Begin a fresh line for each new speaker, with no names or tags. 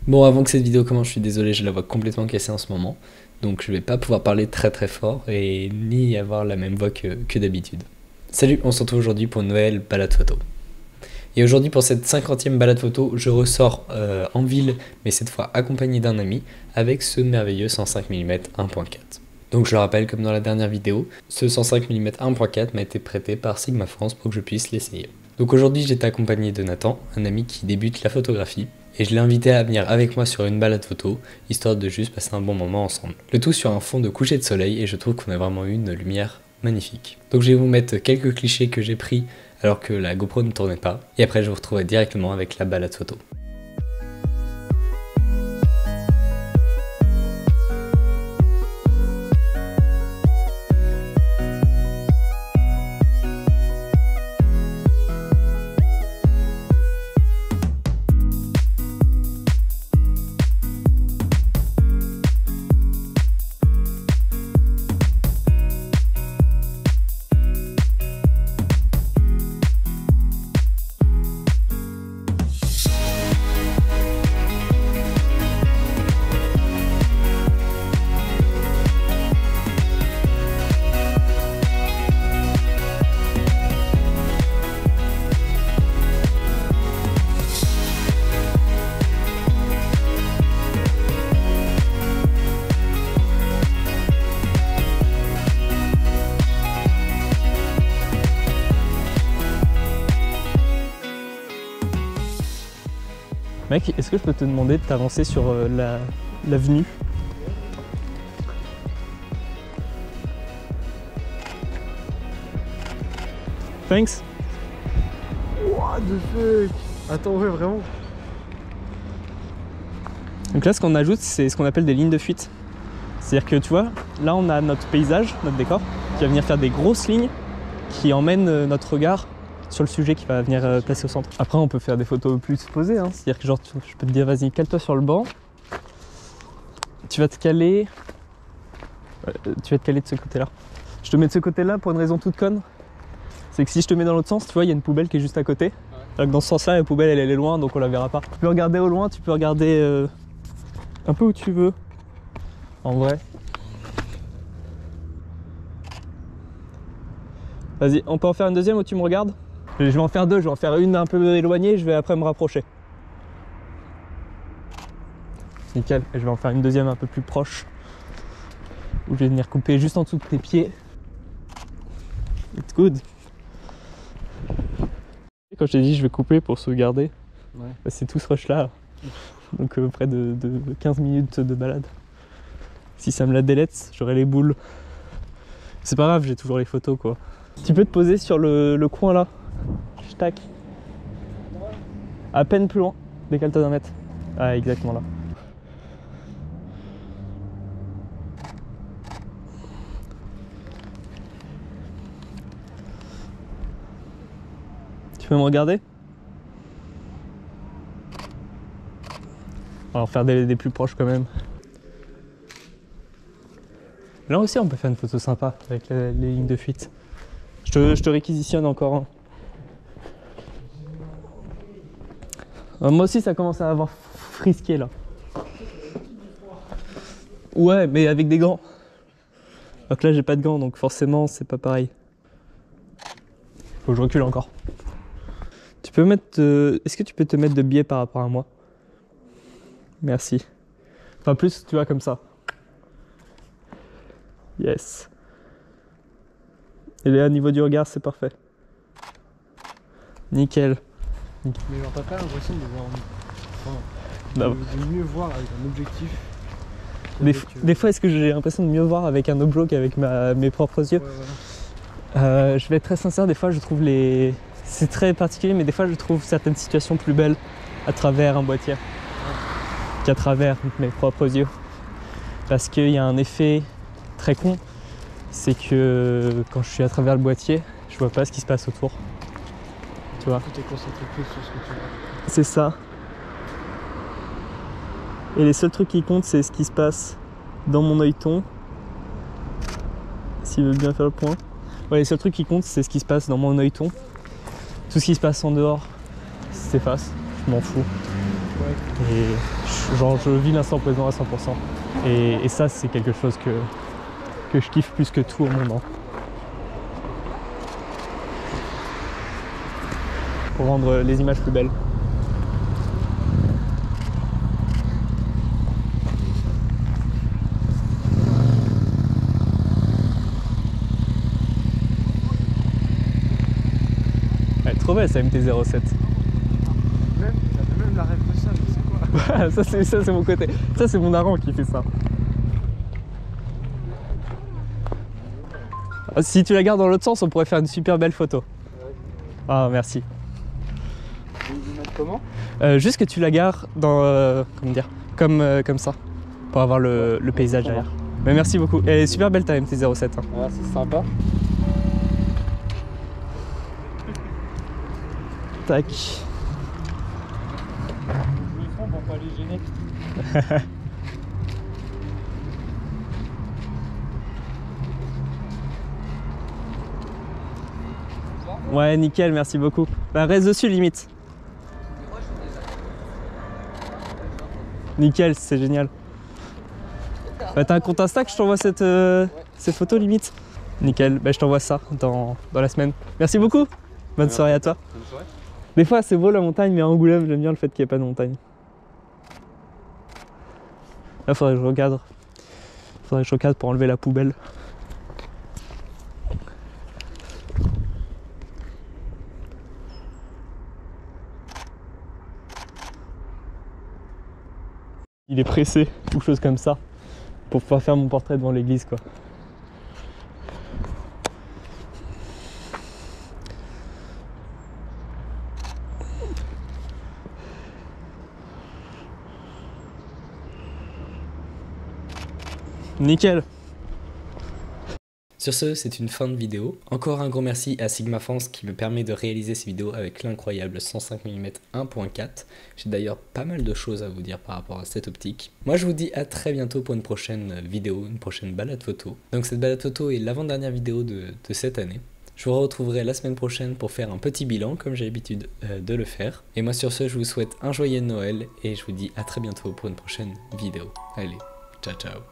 Bon, avant que cette vidéo commence, je suis désolé, j'ai la voix complètement cassée en ce moment. Donc je vais pas pouvoir parler très fort et ni avoir la même voix que d'habitude. Salut, on se retrouve aujourd'hui pour une nouvelle balade photo. Et aujourd'hui pour cette 50e balade photo, je ressors en ville, mais cette fois accompagné d'un ami, avec ce merveilleux 105 mm 1.4. Donc je le rappelle, comme dans la dernière vidéo, ce 105 mm 1.4 m'a été prêté par Sigma France pour que je puisse l'essayer. Donc aujourd'hui j'étais accompagné de Nathan, un ami qui débute la photographie, et je l'ai invité à venir avec moi sur une balade photo, histoire de juste passer un bon moment ensemble. Le tout sur un fond de coucher de soleil, et je trouve qu'on a vraiment eu une lumière magnifique. Donc je vais vous mettre quelques clichés que j'ai pris alors que la GoPro ne tournait pas, et après je vous retrouverai directement avec la balade photo.
Mec, est-ce que je peux te demander de t'avancer sur l'avenue? Thanks.
What the fuck? Attends, ouais, vraiment.
Donc là, ce qu'on ajoute, c'est ce qu'on appelle des lignes de fuite. C'est-à-dire que tu vois, là on a notre paysage, notre décor, qui va venir faire des grosses lignes qui emmènent notre regard sur le sujet qui va venir placer au centre. Après on peut faire des photos plus posées, hein. C'est-à-dire que genre je peux te dire vas-y cale-toi sur le banc, tu vas te caler de ce côté là. Je te mets de ce côté là pour une raison toute conne, c'est que si je te mets dans l'autre sens, tu vois il y a une poubelle qui est juste à côté, alors que dans ce sens là la poubelle elle est loin donc on la verra pas. Tu peux regarder au loin, tu peux regarder un peu où tu veux en vrai. Vas-y, on peut en faire une deuxième où tu me regardes? Je vais en faire deux, je vais en faire une un peu éloignée, je vais après me rapprocher. Nickel, et je vais en faire une deuxième un peu plus proche, où je vais venir couper juste en dessous de tes pieds. It's good. Quand je t'ai dit je vais couper pour sauvegarder, ouais. Bah, c'est tout ce rush là. Donc près de 15 minutes de balade. Si ça me la délète, j'aurai les boules. C'est pas grave, j'ai toujours les photos quoi. Tu peux te poser sur le coin là. Tac. À peine plus loin. Décale-toi d'un mètre. Ah, exactement là. Tu peux me regarder? On va en faire des plus proches quand même. Là aussi on peut faire une photo sympa avec les lignes de fuite. Je te réquisitionne encore un. Moi aussi ça commence à avoir frisqué là. Ouais mais avec des gants. Donc là j'ai pas de gants donc forcément c'est pas pareil. Faut que je recule encore. Tu peux mettre... Est-ce que tu peux te mettre de biais par rapport à moi? Merci. Enfin plus tu vois comme ça. Yes. Et là au niveau du regard c'est parfait. Nickel.
Mais genre t'as pas l'impression de voir, de mieux voir avec un objectif.
Des fois est-ce que j'ai l'impression de mieux voir avec un objectif qu'avec mes propres yeux?
Ouais, voilà.
Je vais être très sincère, des fois je trouve les... C'est très particulier mais des fois je trouve certaines situations plus belles à travers un boîtier qu'à travers mes propres yeux. Parce qu'il y a un effet très con, c'est que quand je suis à travers le boîtier, je vois pas ce qui se passe autour. Tu vois.
Tu es concentré plus sur ce que tu vois.
C'est ça. Et les seuls trucs qui comptent, c'est ce qui se passe dans mon œilleton. S'il veut bien faire le point. Ouais, les seuls trucs qui comptent, c'est ce qui se passe dans mon œilleton. Tout ce qui se passe en dehors s'efface, je m'en fous.
Ouais,
Et genre, je vis l'instant présent à 100%. Et ça, c'est quelque chose que je kiffe plus que tout au monde. Hein. Pour rendre les images plus belles. Elle est trop belle, sa MT-07.
J'avais même la rêve de ça, mais c'est quoi?
Ça c'est mon côté. Ça c'est mon daron qui fait ça. Si tu la gardes dans l'autre sens, on pourrait faire une super belle photo. Ah merci.
Vous mettre comment?
Juste que tu la gardes dans comment dire, comme ça, pour avoir le paysage derrière. Mais merci beaucoup. Elle est super belle ta MT-07. Hein.
Ah, c'est sympa.
Tac.
Je le prends pour pas les gêner.
Ouais, nickel, merci beaucoup. Bah, reste dessus limite. Nickel, c'est génial. Bah, t'as un compte Insta que je t'envoie cette photo limite? Nickel, bah, je t'envoie ça dans la semaine. Merci beaucoup. Bonne soirée à toi.
Bonne soirée.
Des fois c'est beau la montagne, mais à Angoulême j'aime bien le fait qu'il n'y ait pas de montagne. Là faudrait que je recadre. Faudrait que je recadre pour enlever la poubelle. Il est pressé ou chose comme ça pour pouvoir faire mon portrait devant l'église quoi. Nickel.
Sur ce, c'est une fin de vidéo. Encore un gros merci à Sigma France qui me permet de réaliser ces vidéos avec l'incroyable 105 mm 1.4. J'ai d'ailleurs pas mal de choses à vous dire par rapport à cette optique. Moi je vous dis à très bientôt pour une prochaine vidéo, une prochaine balade photo. Donc cette balade photo est l'avant-dernière vidéo de cette année. Je vous retrouverai la semaine prochaine pour faire un petit bilan comme j'ai l'habitude de le faire. Et moi sur ce, je vous souhaite un joyeux Noël et je vous dis à très bientôt pour une prochaine vidéo. Allez, ciao ciao.